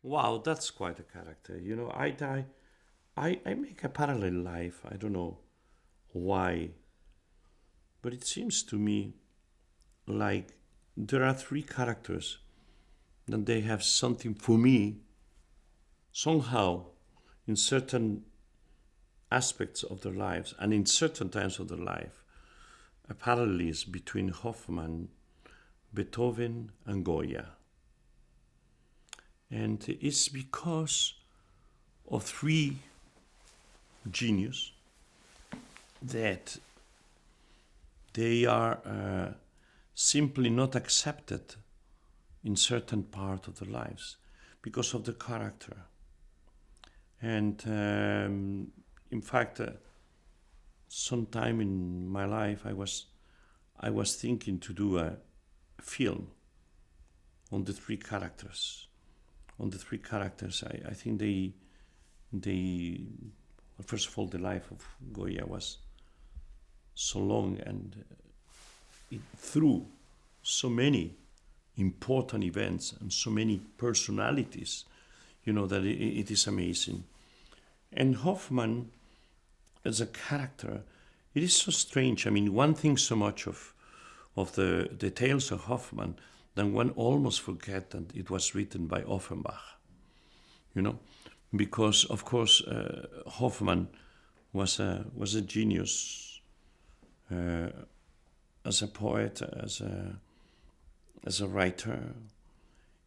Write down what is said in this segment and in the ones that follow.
Wow, that's quite a character. I make a parallel life. I don't know why, but it seems to me like there are three characters and they have something for me somehow in certain aspects of their lives and in certain times of their life a parallelism between Hoffmann, Beethoven, and Goya. And it's because of three genius that they are simply not accepted in certain part of their lives because of the character. And in fact, sometime in my life, I was thinking to do a film on the three characters. On the three characters, I think well, first of all, the life of Goya was so long and it through so many important events and so many personalities, that it is amazing. And Hoffman, as a character, it is so strange. I mean, one thinks so much of the Tales of Hoffmann that one almost forget that it was written by Offenbach, you know, because of course Hoffmann was a genius uh, as a poet, as a writer.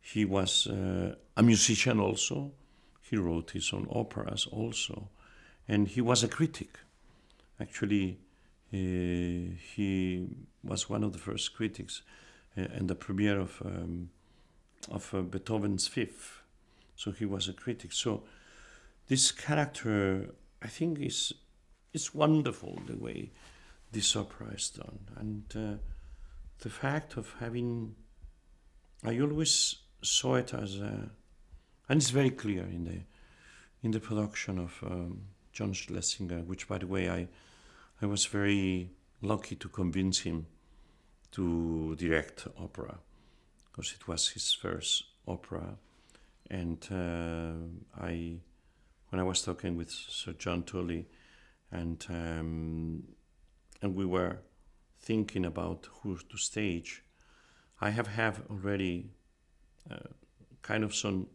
He was a musician also. He wrote his own operas also, and he was a critic. Actually, he was one of the first critics in the premiere of Beethoven's Fifth. So he was a critic. So this character, I think, is wonderful the way this opera is done, and the fact of having, I always saw it as a, and it's very clear in the production of John Schlesinger, which, by the way, I was very lucky to convince him to direct opera because it was his first opera. And when I was talking with Sir John Tully, and we were thinking about who to stage, I have already kind of some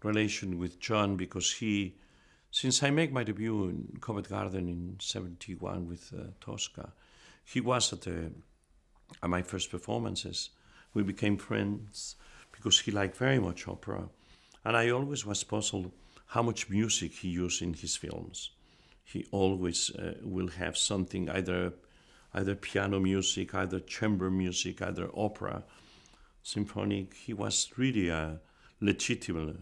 relation with John because since I make my debut in Covent Garden in '71 with Tosca, he was at my first performances. We became friends because he liked very much opera, and I always was puzzled how much music he used in his films. He always will have something, either piano music, either chamber music, either opera, symphonic. He was really a legitimate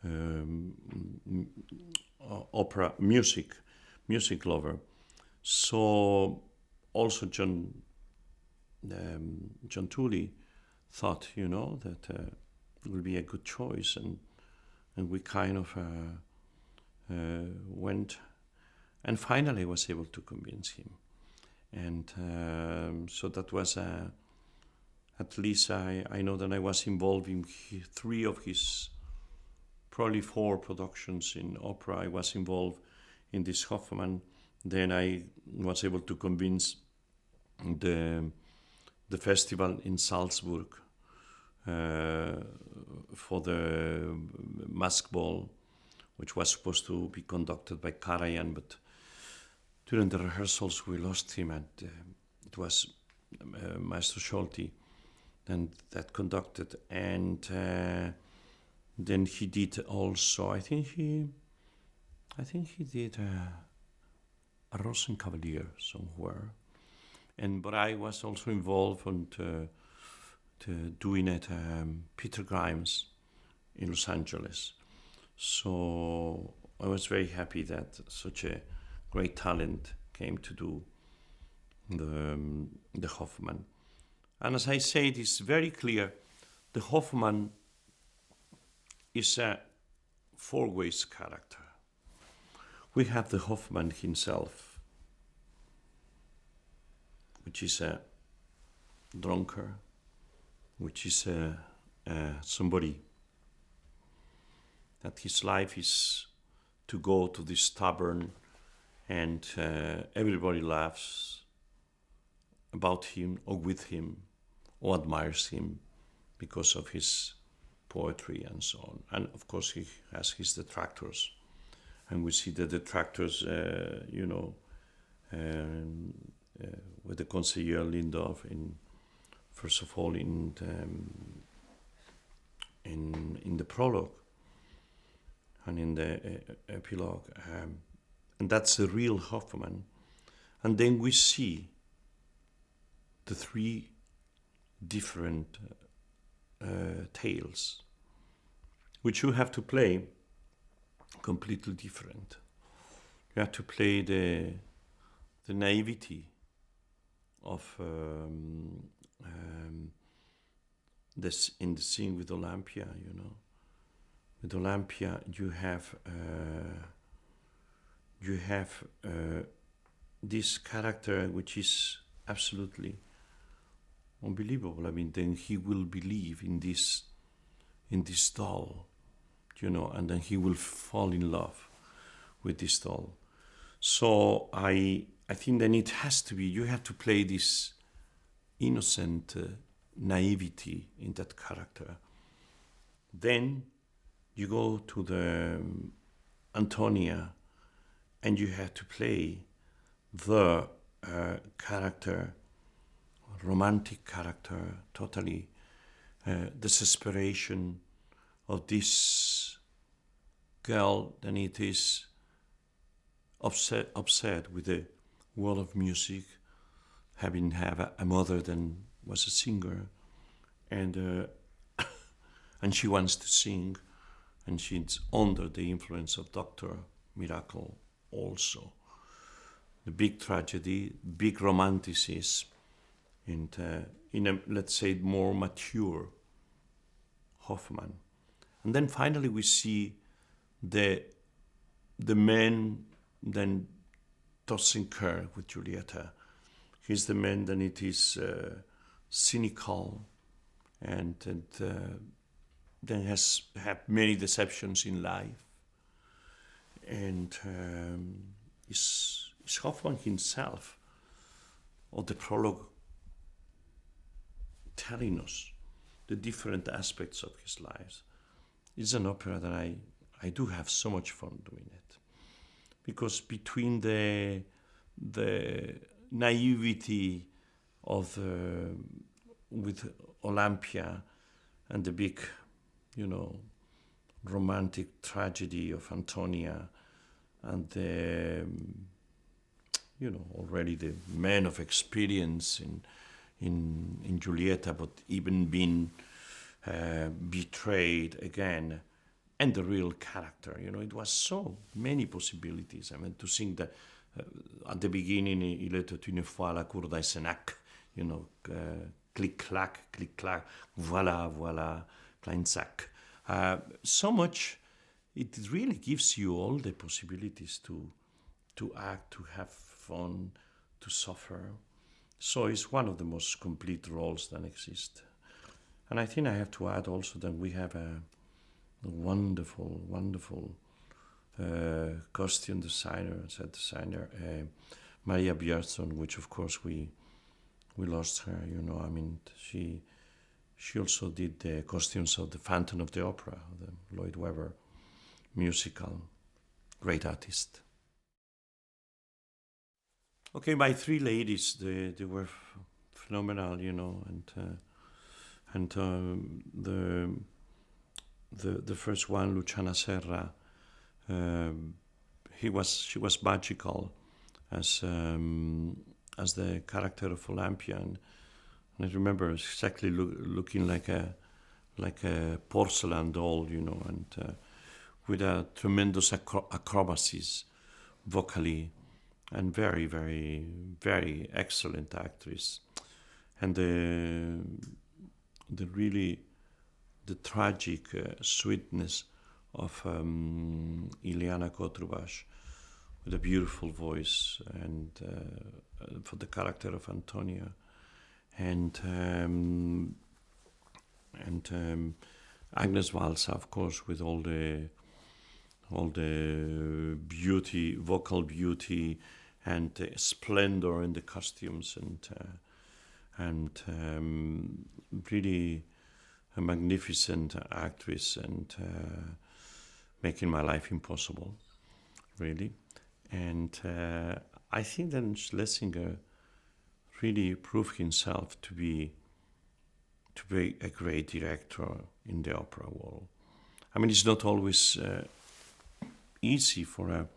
um, opera music lover. So also John Tully thought, that it would be a good choice, and we kind of went, and finally I was able to convince him, and so that was at least I know that I was involved in three of his probably four productions in opera. I was involved in this Hoffmann. Then I was able to convince the the festival in Salzburg uh, for the mask ball, which was supposed to be conducted by Karajan, but during the rehearsals we lost him, and it was Maestro Scholti then that conducted, and then he did also. I think he did a Rosenkavalier somewhere, and but I was also involved in to doing it Peter Grimes in Los Angeles. So I was very happy that such a great talent came to do the Hoffman. And as I say, it is very clear the Hoffman is a four ways character. We have the Hoffman himself, which is a drunkard, which is somebody that his life is to go to this tavern, and everybody laughs about him or with him or admires him because of his poetry and so on. And of course he has his detractors, and we see the detractors, with the conseiller Lindorf first of all in the prologue and in the epilogue, and that's the real Hoffmann. And then we see the three different tales, which you have to play completely different. You have to play the naivety of this in the scene with Olympia. With Olympia, you have this character which is absolutely unbelievable. I mean, then he will believe in this doll, and then he will fall in love with this doll. So I think then it has to be, you have to play this innocent naivety in that character. Then you go to the Antonia, and you have to play the character, romantic character, totally desperation of this girl. Then it is upset with the world of music, having have a mother that was a singer, and she wants to sing, and she's under the influence of Dr. Miracle also. The big tragedy, big romanticism, and in a, let's say, more mature Hoffmann. And then finally we see the man then doesn't care with Giulietta. He's the man that it is cynical and then has had many deceptions in life. And is Hoffmann himself, or the prologue, telling us the different aspects of his life. It's an opera that I do have so much fun doing it, because between the naivety of with Olympia and the big, romantic tragedy of Antonia, and the, already the man of experience in Giulietta, but even been betrayed again, and the real character. It was so many possibilities. I mean, to sing at the beginning, il était une fois la cour d'Eisenach, click clack, voilà, klein sack. So much, it really gives you all the possibilities to act, to have fun, to suffer. So it's one of the most complete roles that exist. And I think I have to add also that we have a wonderful costume designer, set designer, Maria Björnsson, which of course we lost her. I mean, she also did the costumes of the Phantom of the Opera, the Lloyd Webber musical. Great artist. Okay, my three ladies, they were phenomenal, and the first one, Luciana Serra, she was magical as the character of Olympia, and I remember exactly looking like a porcelain doll, and with a tremendous acrobacies vocally, and very, very, very excellent actress, and the tragic sweetness of Ileana Kotrubash, with a beautiful voice, and for the character of Antonia, and Agnes Valsa, of course, with all the all the beauty, vocal beauty, and the splendor in the costumes, and really a magnificent actress, and making my life impossible, really. And I think that Schlesinger really proved himself to be a great director in the opera world. I mean, it's not always easy for a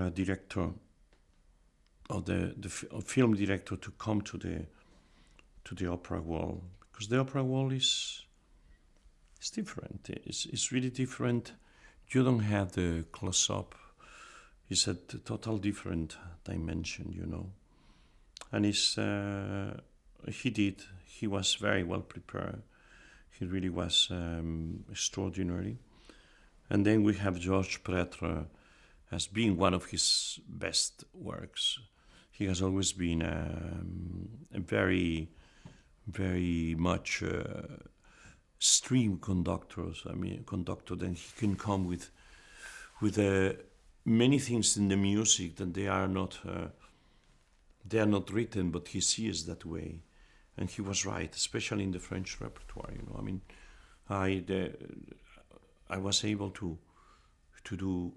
director or the film director to come to the opera world, because the opera world is different. It's really different. You don't have the close-up. It's a total different dimension, you know. And he was very well prepared. He really was extraordinary. And then we have Georges Prêtre as being one of his best works. He has always been a very, very much stream conductor. Conductor. Then he can come with many things in the music that they are not written, but he sees that way, and he was right, especially in the French repertoire. You know, I mean, I was able to do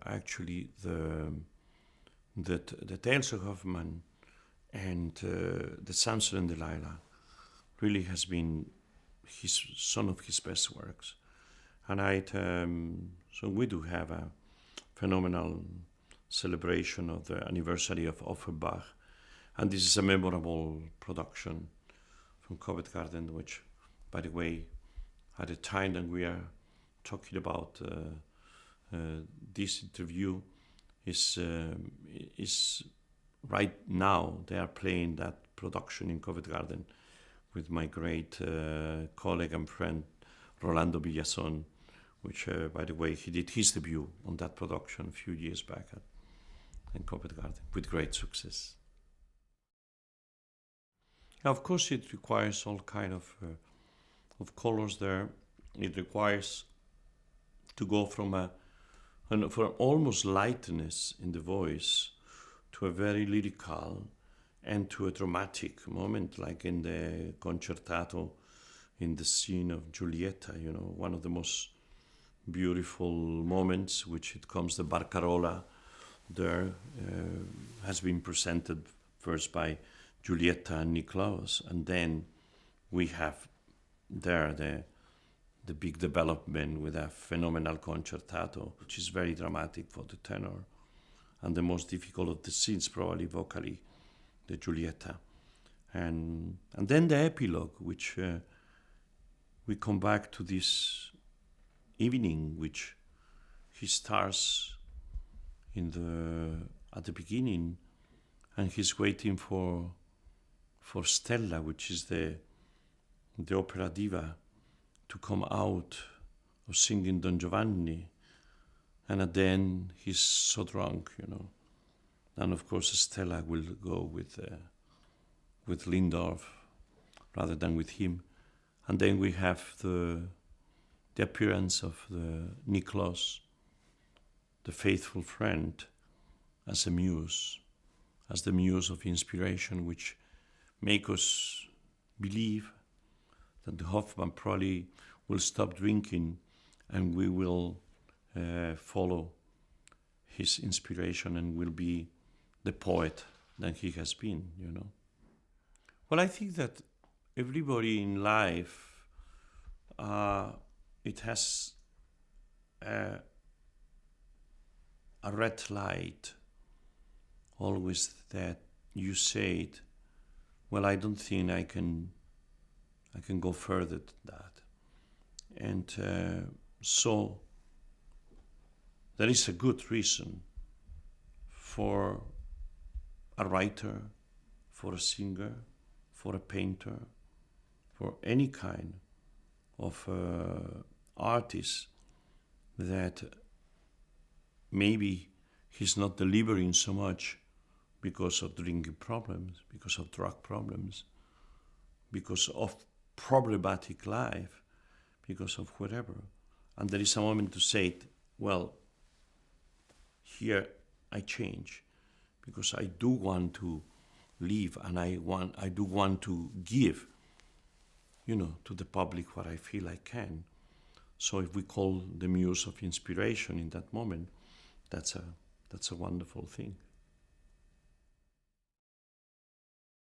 actually the Tales of Hoffmann and the Samson and Delilah really has been some of his best works, and so we do have a phenomenal celebration of the anniversary of Offenbach, and this is a memorable production from Covent Garden, which, by the way, at the time that we are talking about this interview, is right now they are playing that production in Covent Garden with my great colleague and friend Rolando Villazón, which, by the way, he did his debut on that production a few years back in Covent Garden with great success. Of course, it requires all kind of colors there. It requires to go from from almost lightness in the voice to a very lyrical and to a dramatic moment, like in the concertato, in the scene of Giulietta, you know, one of the most beautiful moments, which it comes, the Barcarola there has been presented first by Giulietta and Nicklaus, and then we have there the big development with a phenomenal concertato, which is very dramatic for the tenor, and the most difficult of the scenes, probably vocally, the Giulietta, and then the epilogue, which we come back to this evening, which he starts at the beginning, and he's waiting for Stella, which is the opera diva, to come out of singing Don Giovanni, and at the end he's so drunk, you know, and of course Stella will go with Lindorf rather than with him, and then we have the appearance of the Nicklaus, the faithful friend, as a muse, as the muse of inspiration, which make us believe that the Hoffmann probably will stop drinking and we will follow his inspiration and will be the poet that he has been, you know. Well, I think that everybody in life, it has a red light always that you say it, well, I don't think I can go further than that. And so there is a good reason for a writer, for a singer, for a painter, for any kind of artist that maybe he's not delivering so much because of drinking problems, because of drug problems, because of problematic life, because of whatever. And there is a moment to say, well, here I change, because I do want to live, and I do want to give, to the public what I feel I can. So if we call the muse of inspiration in that moment, that's a wonderful thing.